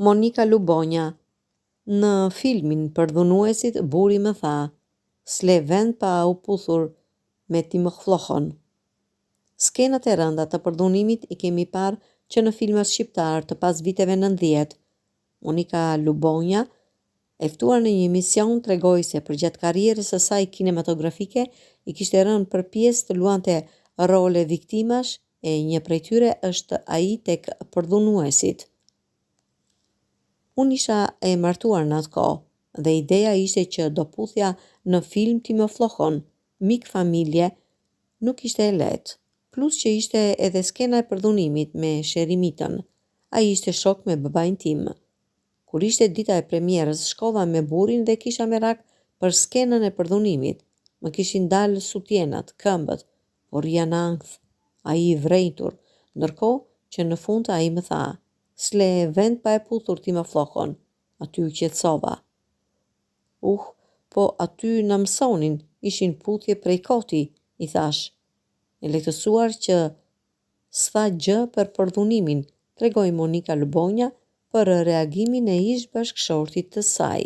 Monika Lubonja. Në filmin Përdhunuesit, buri më tha, s'le vend pa u puthur me ti më flokhon. Skenat e rënda të përdhunimit i kemi parë që në filmat shqiptar të pas viteve 90. Monika Lubonja, e ftuar në një emision, tregoi se përgjatë karrierës së saj kinematografike i kishte rënë për pjesë të luante role viktimash e një prej tyre është ai tek Përdhunuesit. Unë isha e martuar në atë kohë dhe ideja ishte që do puthja në film ti më flokhon, mik familje, nuk ishte e lehtë. Plus që ishte edhe skena e përdhunimit me Sherimitën. Ai ishte shok me babain tim. Kur ishte dita e premierës, shkova me burrin dhe kisha merak për skenën e përdhunimit. Më kishin dalë sutjenat, këmbët, por janë ankth, ai i vrejtur, ndërkohë që në fund ai më tha, s'le vend pa e puthur ti më flokhon, aty u qetësova. Po aty në mësonin, ishin puthje prej koti, i thash. E lehtësuar që s'tha gjë për përdhunimin, tregoi Monika Lubonja për reagimin e ish bashkëshortit të saj.